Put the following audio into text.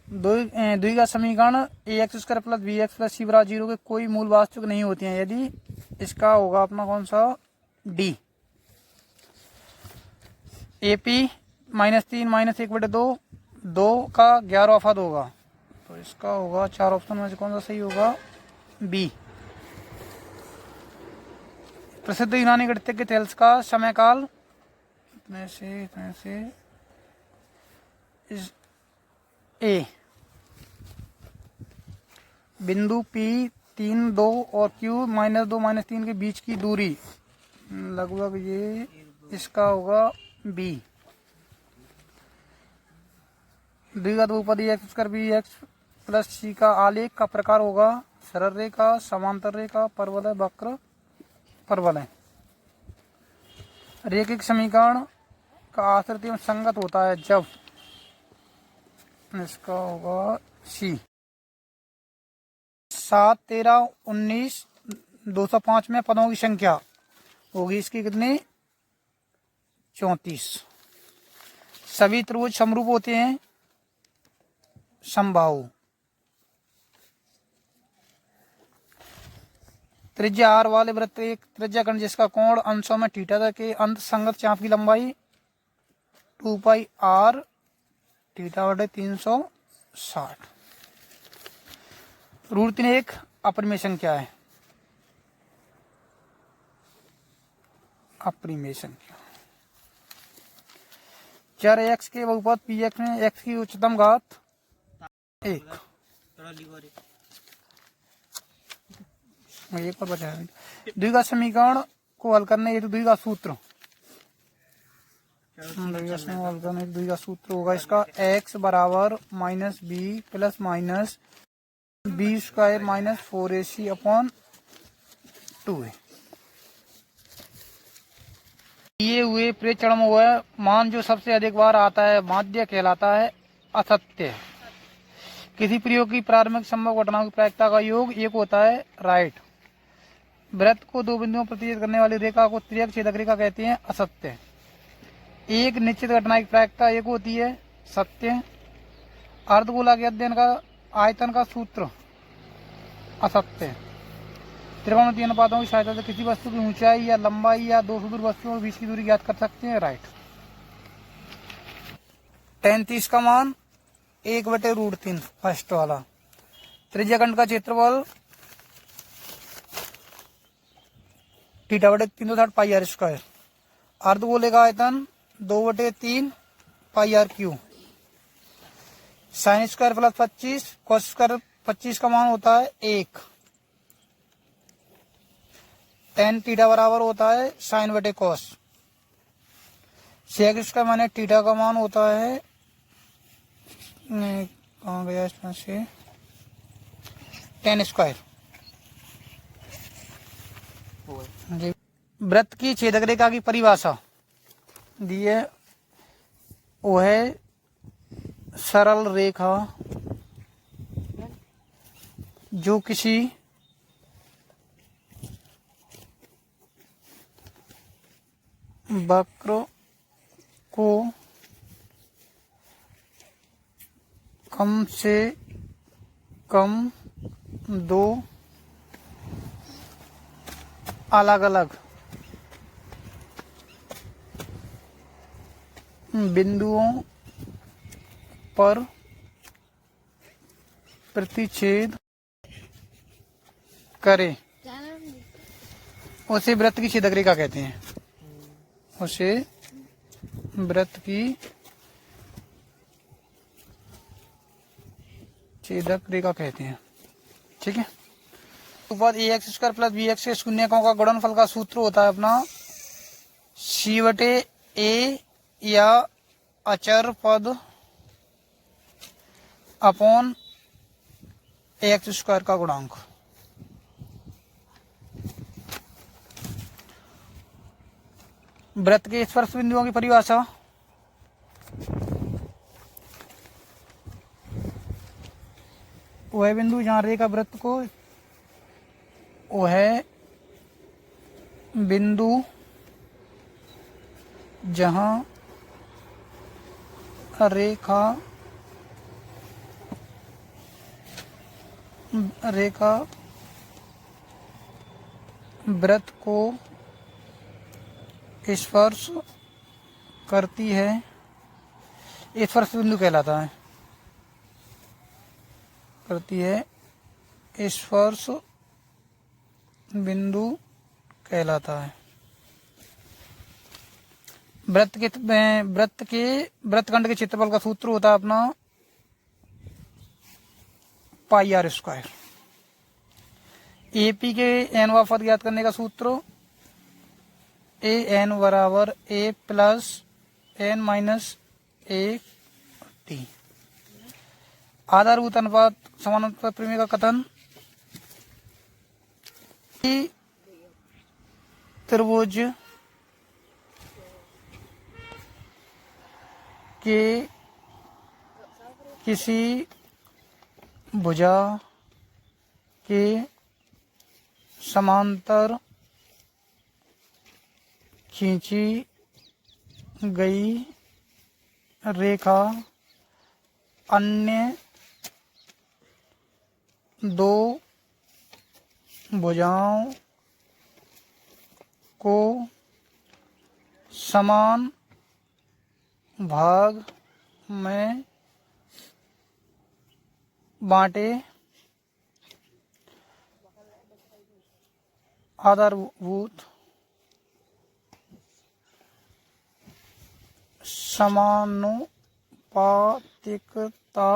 द्वि का समीकरण A X square plus B X plus C बराबर 0 के कोई मूल वास्तविक नहीं होती हैं यदि इसका होगा अपना कौन सा डी। ए पी -3 -1/2 2 का 11 औसत होगा, तो इसका होगा 4 ऑप्शन में से कौन सा सही होगा बी। प्रसिद्ध यूनानी गणितज्ञ थेल्स का समय काल इतने से इस ए बिंदु पी 3 2 और क्यू -2 -3 के बीच की दूरी लगभग ये इसका होगा बी। द्विघात बहुपदी X square B X plus C का आलेख का प्रकार होगा सरल रेखा, समांतर रेखा, परवलय, वक्र, परवलय। रेखिक समीकरण का आश्रित एवं संगत होता है जब इसका होगा सी। 7 13 19 205 में पदों की संख्या होगी इसकी कितनी 34। सभी त्रिभुज समरूप होते हैं समबाहु। त्रिज्या आर वाले वृत्त एक त्रिज्याखंड जिसका कोण अंशों में थीटा के अंत संगत चाप की लंबाई 2 पाई आर थीटा बटे 360। रूट 3 एक अपरिमेय संख्या है। अपरिमेय संख्या चर एक्स के बहुपद पी एक्स में एक्स की उच्चतम घात 1 पर बचा है। द्विघात समीकरण को हल करने हेतु द्विघात सूत्र द्विघात सूत्र होगा इसका x बराबर -b plus minus B square -4ac upon 2 है। दिए हुए प्रेक्षण में हुआ मान जो सबसे अधिक बार आता है माध्य कहलाता है असत्य। किसी प्रयोग की प्रारंभिक संभव घटनाओं की प्रायिकता का योग एक होता है राइट। वृत्त को दो बिंदुओं पर प्रतिच्छेद करने वाली रेखा को त्रियक छेदक रेखा कहते हैं असत्य। एक निश्चित घटना की प्रायिकता एक होती है सत्य। अर्धगोला के अध्ययन का आयतन का सूत्र असत्य। त्रिकोणमितीय अनुपातों की सहायता से किसी वस्तु की ऊंचाई या लंबाई या दो सुदूर वस्तुओं के बीच की दूरी ज्ञात कर सकते हैं राइट। 33 का मान 1/√3 फर्स्ट वाला। त्रिज्याखंड का क्षेत्रफल थीटा बटे 360 पाई आर स्क्वायर। अर्धगोले का आयतन 2/3 pi R cube. Sine square plus 25 cos square 25 का मान होता है 1। टेन थीटा बराबर होता है साइन बटे कॉस। सेक स्क्वायर माने थीटा का मान होता है कहाँ गया इसमें से 10 स्क्वायर। वृत्त की छेदक रेखा की परिभाषा दी है वो है सरल रेखा जो किसी वक्र को कम से कम दो अलग अलग बिंदुओं पर प्रतिच्छेद करे उसे वृत्त की छेदक रेखा कहते हैं। उसे वृत्त की छेदक रेखा कहते हैं ठीक है। ऊपर A X square plus B X के शून्यकों का गुणनफल का सूत्र होता है अपना सी बटे ए या अचर पद अपॉन एक्स स्क्वायर का गुणांक। वृत्त के स्पर्श बिंदुओं की परिभाषा वह बिंदु जहाँ रेखा वृत्त को वह बिंदु जहाँ रेखा रेखा वृत्त को स्पर्श करती है, स्पर्श बिंदु कहलाता है, करती है, स्पर्श बिंदु कहलाता है। वृत्तखंड के क्षेत्रफल का सूत्र होता है अपना पाई आर स्क्वायर। एपी के एनवा पद ज्ञात करने का सूत्र ए एन बराबर A plus N minus A T. आधारभूत अनुपात समानुपात प्रमेय का कथन, त्रिभुज के किसी भुजा के समांतर खींची गई रेखा अन्य दो भुजाओं को समान भाग में बांटे। आधारभूत समानुपातिकता